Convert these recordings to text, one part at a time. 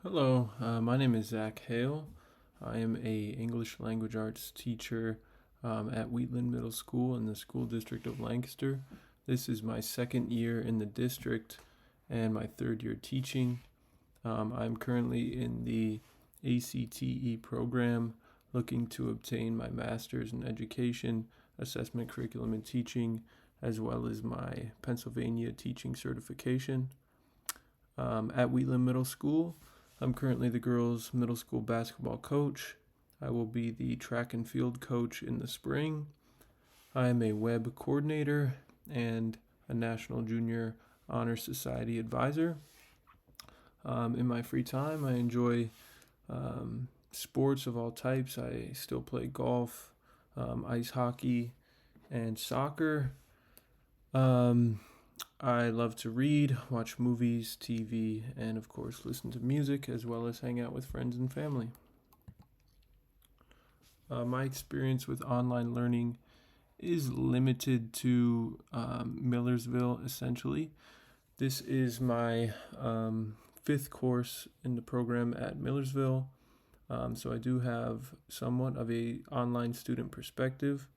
Hello, my name is Zack Hale. I am a English language arts teacher at Wheatland Middle School in the school district of Lancaster. This is my second year in the district and my third year teaching. I'm currently in the ACTE program looking to obtain my master's in education, assessment, curriculum, and teaching, as well as my Pennsylvania teaching certification. At Wheatland Middle School, I'm currently the girls' middle school basketball coach. I will be the track and field coach in the spring. I am a web coordinator and a National Junior Honor Society advisor. In my free time, I enjoy sports of all types. I still play golf, ice hockey, and soccer. Um, I love to read, watch movies, TV, and of course listen to music as well as hang out with friends and family. My experience with online learning is limited to Millersville essentially. This is my fifth course in the program at Millersville, so I do have somewhat of a online student perspective.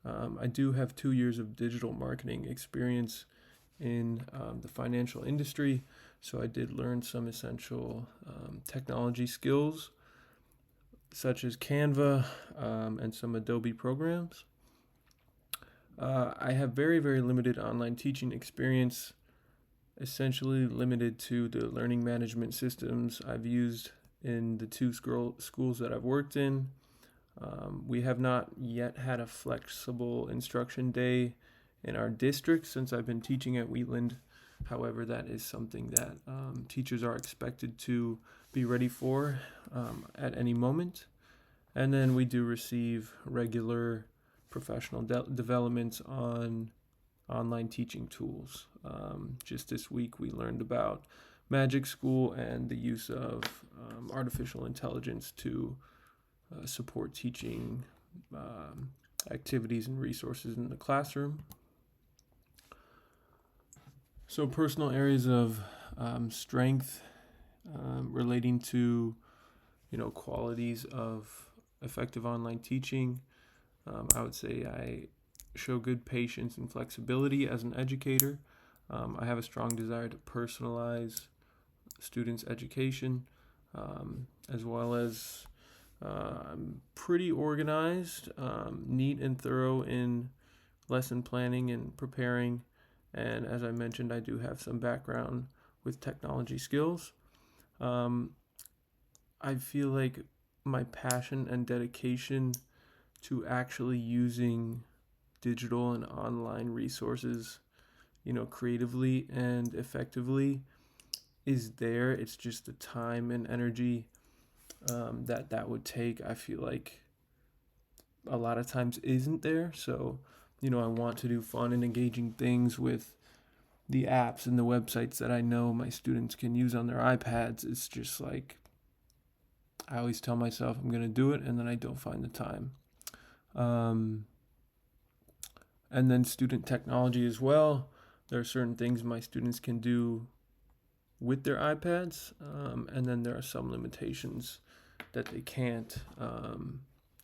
I do have 2 years of digital marketing experience in the financial industry, so I did learn some essential technology skills such as Canva and some Adobe programs. I have very, very limited online teaching experience, essentially limited to the learning management systems I've used in the two schools that I've worked in. We have not yet had a flexible instruction day in our district since I've been teaching at Wheatland. However, that is something that teachers are expected to be ready for at any moment. And then we do receive regular professional developments on online teaching tools. Just this week, we learned about Magic School and the use of artificial intelligence to support teaching activities and resources in the classroom. So, personal areas of strength relating to qualities of effective online teaching. I would say I show good patience and flexibility as an educator. I have a strong desire to personalize students' education, as well as I'm pretty organized, neat and thorough in lesson planning and preparing. And as I mentioned, I do have some background with technology skills. Um, I feel like my passion and dedication to actually using digital and online resources, creatively and effectively is there. It's just the time and energy that would take. I feel like a lot of times isn't there. So, I want to do fun and engaging things with the apps and the websites that I know my students can use on their iPads. It's just like I always tell myself I'm going to do it and then I don't find the time. Um, and then student technology as well. There are certain things my students can do with their iPads, and then there are some limitations that they can't,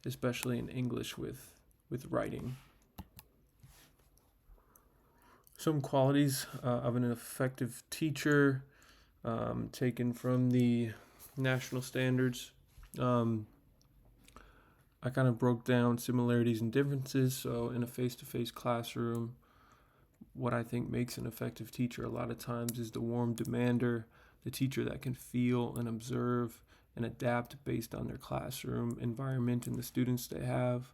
especially in English with writing. Some qualities of an effective teacher, taken from the national standards. Um, I kind of broke down similarities and differences. So, in a face to face classroom, what I think makes an effective teacher a lot of times is the warm demander, the teacher that can feel and observe and adapt based on their classroom environment and the students they have.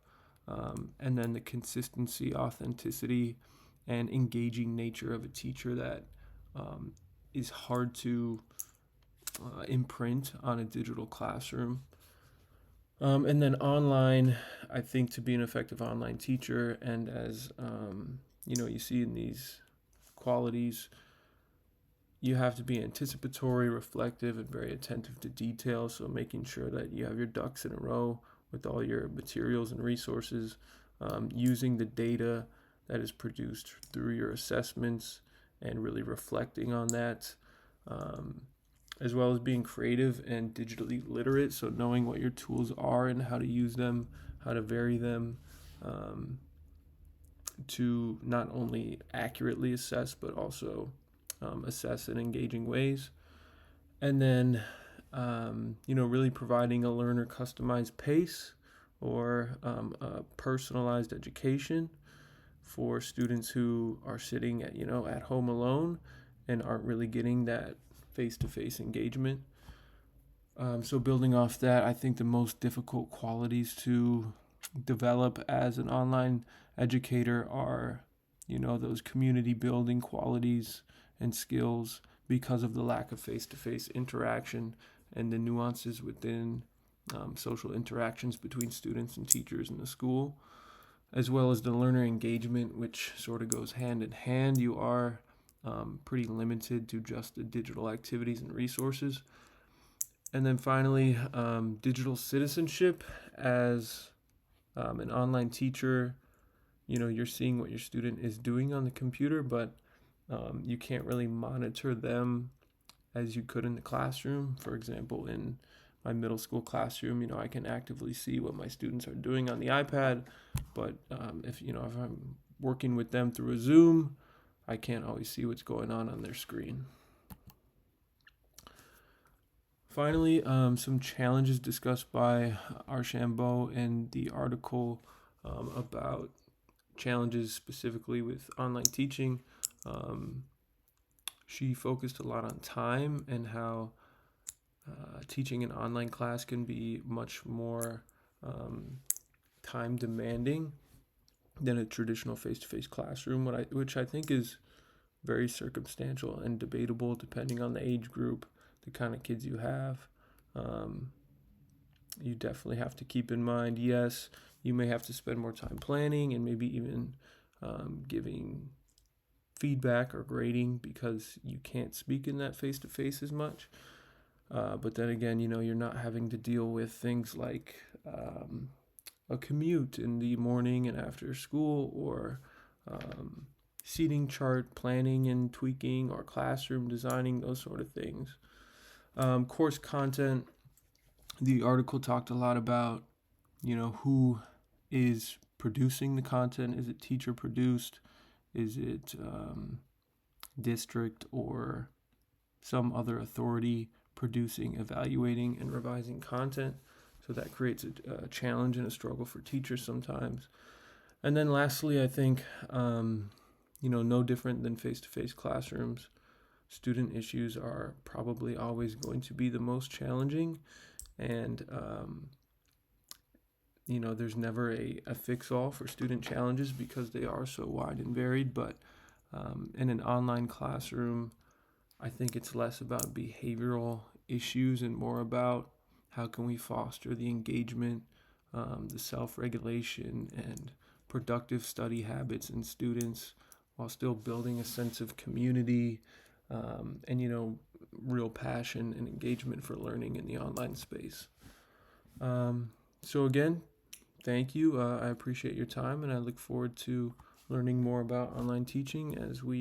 And then the consistency, authenticity, and engaging nature of a teacher that is hard to imprint on a digital classroom. And then online, I think to be an effective online teacher, and as you see in these qualities, you have to be anticipatory, reflective, and very attentive to detail. So making sure that you have your ducks in a row with all your materials and resources, using the data that is produced through your assessments and really reflecting on that. Um, as well as being creative and digitally literate. So knowing what your tools are and how to use them, how to vary them, um, to not only accurately assess but also assess in engaging ways. And then, really providing a learner customized pace or a personalized education for students who are sitting at home alone and aren't really getting that face-to-face engagement. So building off that, I think the most difficult qualities to develop as an online educator are, those community building qualities and skills because of the lack of face-to-face interaction and the nuances within social interactions between students and teachers in the school, as well as the learner engagement, which sort of goes hand in hand. You are pretty limited to just the digital activities and resources. And then finally, digital citizenship. As an online teacher, you're seeing what your student is doing on the computer, but you can't really monitor them as you could in the classroom. For example, in my middle school classroom, I can actively see what my students are doing on the iPad, but if I'm working with them through a Zoom, I can't always see what's going on their screen. Finally, some challenges discussed by Archambault in the article about challenges specifically with online teaching. She focused a lot on time and how teaching an online class can be much more time demanding than a traditional face-to-face classroom, which I think is very circumstantial and debatable depending on the age group, the kind of kids you have. You definitely have to keep in mind, yes, you may have to spend more time planning and maybe even giving feedback or grading because you can't speak in that face-to-face as much. But then again, you're not having to deal with things like a commute in the morning and after school, or seating chart planning and tweaking, or classroom designing, those sort of things. Course content. The article talked a lot about, who is producing the content. Is it teacher produced? Is it district or some other authority producing, evaluating, and revising content? So that creates a challenge and a struggle for teachers sometimes. And then lastly, I think, no different than face-to-face classrooms, student issues are probably always going to be the most challenging. And, there's never a fix-all for student challenges because they are so wide and varied. But in an online classroom, I think it's less about behavioral issues and more about how can we foster the engagement, the self-regulation, and productive study habits in students while still building a sense of community and real passion and engagement for learning in the online space. So again, thank you. I appreciate your time, and I look forward to learning more about online teaching as we